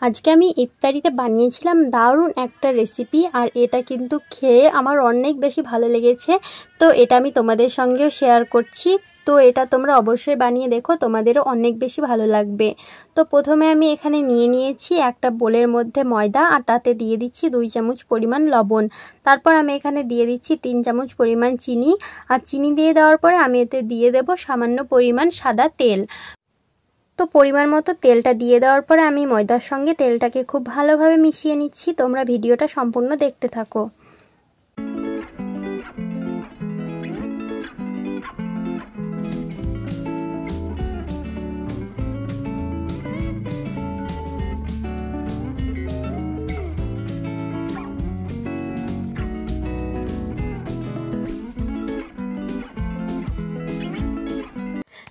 আজকে আমি ইফতারিতে বানিয়েছিলাম দারুণ একটা রেসিপি, আর এটা কিন্তু খেয়ে আমার অনেক বেশি ভালো লেগেছে। তো এটা আমি তোমাদের সঙ্গেও শেয়ার করছি। তো এটা তোমরা অবশ্যই বানিয়ে দেখো, তোমাদেরও অনেক বেশি ভালো লাগবে। তো প্রথমে আমি এখানে নিয়েছি একটা বোলের মধ্যে ময়দা, আর তাতে দিয়ে দিচ্ছি 2 চামচ পরিমাণ লবণ। তারপর আমি এখানে দিয়ে দিচ্ছি 3 চামচ পরিমাণ চিনি, আর চিনি দিয়ে দেওয়ার পরে আমি এতে দিয়ে দেব সামান্য পরিমাণ সাদা তেল। তো পরিমাণ মতো তেলটা দিয়ে দেওয়ার পরে আমি ময়দার সঙ্গে তেলটাকে খুব ভালোভাবে মিশিয়ে নিচ্ছি। তোমরা ভিডিওটা সম্পূর্ণ দেখতে থাকো।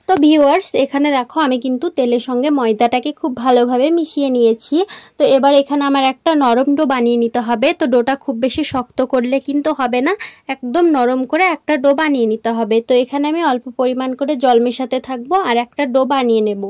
তো ভিউয়ার্স, এখানে দেখো আমি কিন্তু তেলের সঙ্গে ময়দাটাকে খুব ভালোভাবে মিশিয়ে নিয়েছি। তো এবার এখানে আমার একটা নরম ডো বানিয়ে নিতে হবে। তো ডোটা খুব বেশি শক্ত করলে কিন্তু হবে না, একদম নরম করে একটা ডো বানিয়ে নিতে হবে। তো এখানে আমি অল্প পরিমাণ করে জল মেশাতে থাকবো আর একটা ডো বানিয়ে নেব।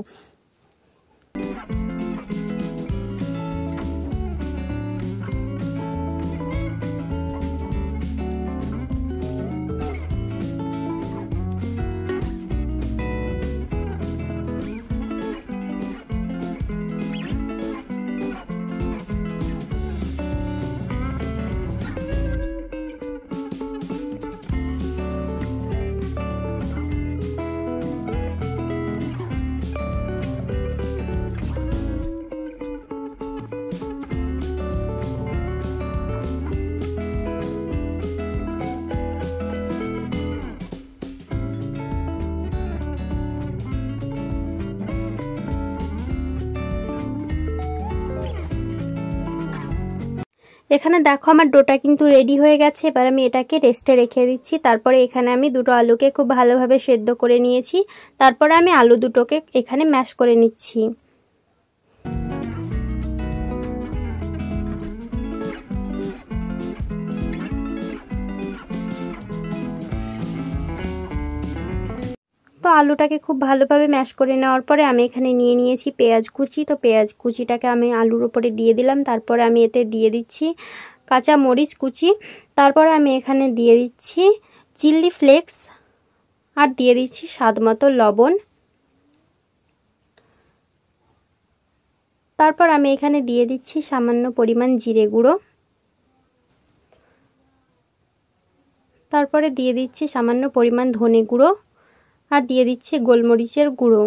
এখানে দেখো আমার ডোটা কিন্তু রেডি হয়ে গেছে। এবার আমি এটাকে রেস্টে রেখে দিচ্ছি। তারপরে এখানে আমি দুটো আলুকে খুব ভালোভাবে সেদ্ধ করে নিয়েছি। তারপরে আমি আলু দুটোকে এখানে ম্যাশ করে নিচ্ছি। তো আলুটাকে খুব ভালোভাবে ম্যাশ করে নেওয়ার পরে আমি এখানে নিয়েছি পেঁয়াজ কুচি। তো পেঁয়াজ কুচিটাকে আমি আলুর উপরে দিয়ে দিলাম। তারপরে আমি এতে দিয়ে দিচ্ছি কাঁচা মরিচ কুচি। তারপরে আমি এখানে দিয়ে দিচ্ছি চিলি ফ্লেক্স, আর দিয়ে দিচ্ছি স্বাদ মতো লবণ। তারপর আমি এখানে দিয়ে দিচ্ছি সামান্য পরিমাণ জিরে গুঁড়ো। তারপরে দিয়ে দিচ্ছি সামান্য পরিমাণ ধনে গুঁড়ো, আর দিয়ে দিচ্ছি গোলমরিচের গুঁড়ো।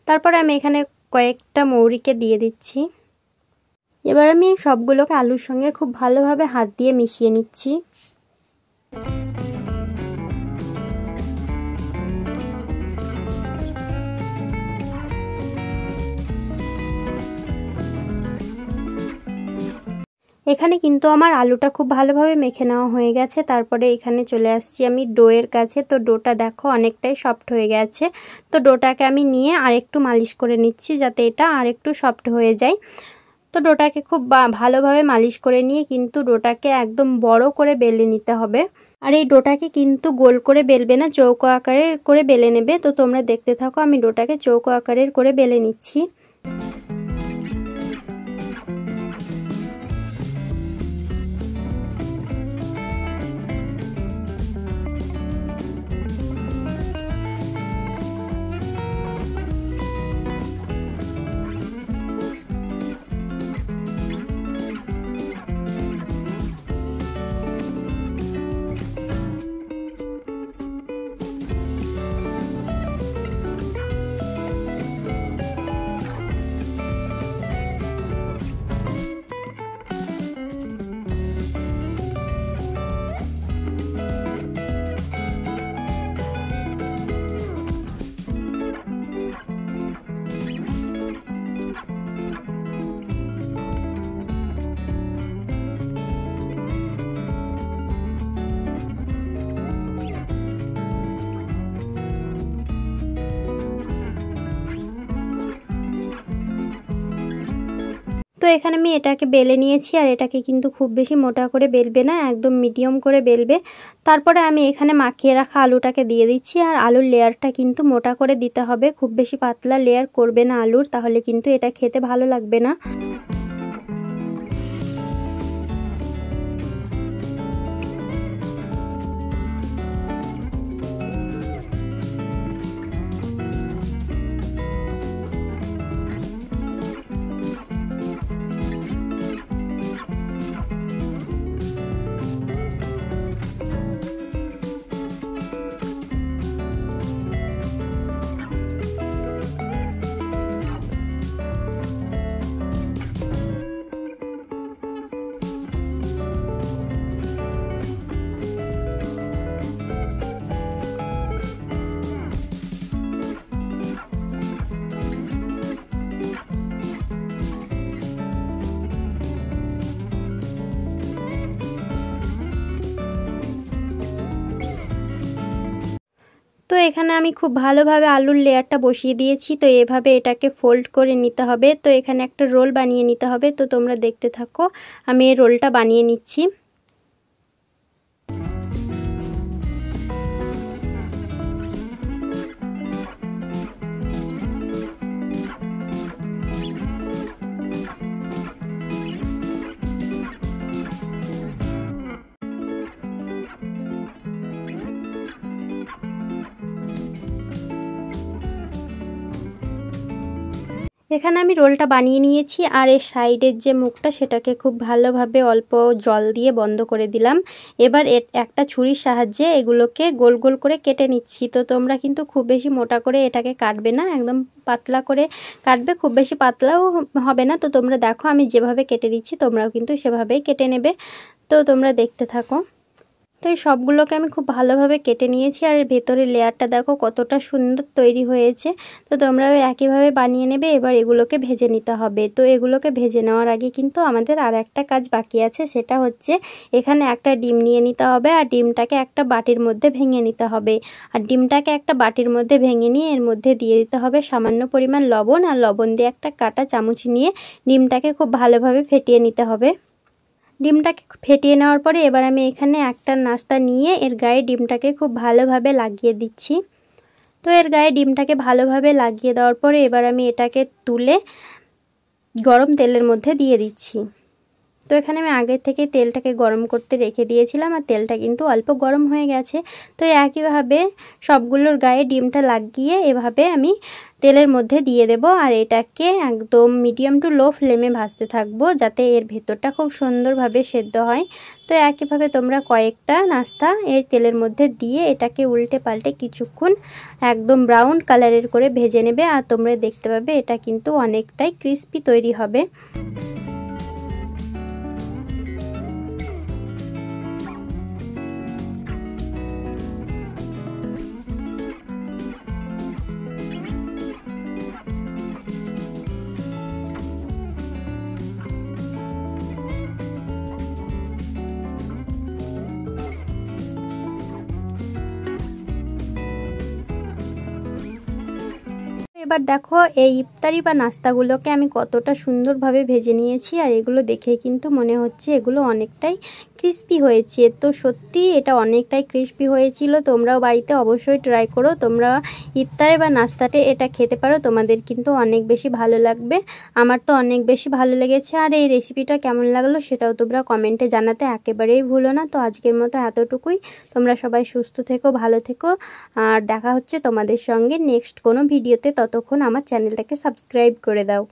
তারপরে আমি এখানে কয়েকটা মৌরিকে দিয়ে দিচ্ছি। এবার আমি সবগুলোকে আলুর সঙ্গে খুব ভালোভাবে হাত দিয়ে মিশিয়ে নিচ্ছি। এখানে কিন্তু আমার আলুটা খুব ভালোভাবে মেখে নেওয়া হয়ে গেছে। তারপরে এখানে চলে আসছি আমি ডোয়ের কাছে। তো ডোটা দেখো অনেকটাই সফট হয়ে গেছে। তো ডোটাকে আমি নিয়ে আরেকটু মালিশ করে নিচ্ছি, যাতে এটা আরেকটু সফট হয়ে যায়। তো ডোটাকে খুব ভালোভাবে মালিশ করে নিয়ে কিন্তু ডোটাকে একদম বড় করে বেলে নিতে হবে। আর এই ডোটাকে কিন্তু গোল করে বেলবে না, চৌকো আকারের করে বেলে নেবে। তো তোমরা দেখতে থাকো, আমি ডোটাকে চৌকো আকারের করে বেলে নিচ্ছি। তো এখানে আমি এটাকে বেলে নিয়েছি, আর এটাকে কিন্তু খুব বেশি মোটা করে বেলবে না, একদম মিডিয়াম করে বেলবে। তারপরে আমি এখানে মাখিয়ে রাখা আলুটাকে দিয়ে দিচ্ছি, আর আলুর লেয়ারটা কিন্তু মোটা করে দিতে হবে, খুব বেশি পাতলা লেয়ার করবে না আলুর, তাহলে কিন্তু এটা খেতে ভালো লাগবে না। তো এখানে আমি খুব ভালোভাবে আলুর লেয়ারটা বসিয়ে দিয়েছি। তো এভাবে এটাকে ফোল্ড করে নিতে হবে। তো এখানে একটা রোল বানিয়ে নিতে হবে। তো তোমরা দেখতে থাকো, আমি এই রোলটা বানিয়ে নিচ্ছি। এখানে আমি রোলটা বানিয়ে নিয়েছি, আর এর সাইডের যে মুখটা সেটাকে খুব ভালোভাবে অল্প জল দিয়ে বন্ধ করে দিলাম। এবার একটা ছুরির সাহায্যে এগুলোকে গোল গোল করে কেটে নিচ্ছি। তো তোমরা কিন্তু খুব বেশি মোটা করে এটাকে কাটবে না, একদম পাতলা করে কাটবে, খুব বেশি পাতলাও হবে না। তো তোমরা দেখো আমি যেভাবে কেটে দিচ্ছি তোমরাও কিন্তু সেভাবেই কেটে নেবে। তো তোমরা দেখতে থাকো। তো এই সবগুলোকে আমি খুব ভালোভাবে কেটে নিয়েছি, আর ভেতরের লেয়ারটা দেখো কতটা সুন্দর তৈরি হয়েছে। তো তোমরাও একইভাবে বানিয়ে নেবে। এবার এগুলোকে ভেজে নিতে হবে। তো এগুলোকে ভেজে নেওয়ার আগে কিন্তু আমাদের আর একটা কাজ বাকি আছে, সেটা হচ্ছে এখানে একটা ডিম নিয়ে নিতে হবে, আর ডিমটাকে একটা বাটির মধ্যে ভেঙে নিতে হবে। আর ডিমটাকে একটা বাটির মধ্যে ভেঙে নিয়ে এর মধ্যে দিয়ে দিতে হবে সামান্য পরিমাণ লবণ, আর লবণ দিয়ে একটা কাঁটা চামচ নিয়ে ডিমটাকে খুব ভালোভাবে ফেটিয়ে নিতে হবে। ডিমটাকে ফেটিয়ে নেওয়ার পরে এবার আমি এখানে একটা নাস্তা নিয়ে এর গায়ে ডিমটাকে খুব ভালোভাবে লাগিয়ে দিচ্ছি। তো এর গায়ে ডিমটাকে ভালোভাবে লাগিয়ে দেওয়ার পরে এবার আমি এটাকে তুলে গরম তেলের মধ্যে দিয়ে দিচ্ছি। তো এখানে আমি আগে থেকে তেলটাকে গরম করতে রেখে দিয়েছিলাম, আর তেলটা কিন্তু অল্প গরম হয়ে গেছে। তো একইভাবে সবগুলোর গায়ে ডিমটা লাগিয়ে এভাবে আমি তেলের মধ্যে দিয়ে দেব, আর এটাকে একদম মিডিয়াম টু লো ফ্লেমে ভাজতে থাকবো, যাতে এর ভেতরটা খুব সুন্দরভাবে সেদ্ধ হয়। তো একইভাবে তোমরা কয়েকটা নাস্তা এই তেলের মধ্যে দিয়ে এটাকে উল্টে পাল্টে কিছুক্ষণ একদম ব্রাউন কালারের করে ভেজে নেবে, আর তোমরা দেখতে পাবে এটা কিন্তু অনেকটাই ক্রিস্পি তৈরি হবে। এবার দেখো এই ইফতারি বা নাস্তাগুলোকে আমি কতটা সুন্দরভাবে ভেজে নিয়েছি, আর এগুলো দেখেই কিন্তু মনে হচ্ছে এগুলো অনেকটাই ক্রিস্পি হয়েছে। তো সত্যি এটা অনেকটাই ক্রিস্পি হয়েছিল। তোমরাও বাড়িতে অবশ্যই ট্রাই করো। তোমরা ইফতারে বা নাস্তাতে এটা খেতে পারো, তোমাদের কিন্তু অনেক বেশি ভালো লাগবে। আমার তো অনেক বেশি ভালো লেগেছে। আর এই রেসিপিটা কেমন লাগলো সেটাও তোমরা কমেন্টে জানাতে একেবারেই ভুলো না। তো আজকের মতো এতটুকুই। তোমরা সবাই সুস্থ থেকো, ভালো থেকো, আর দেখা হচ্ছে তোমাদের সঙ্গে নেক্সট কোনো ভিডিওতে। ততক্ষণ আমার চ্যানেলটাকে সাবস্ক্রাইব করে দাও।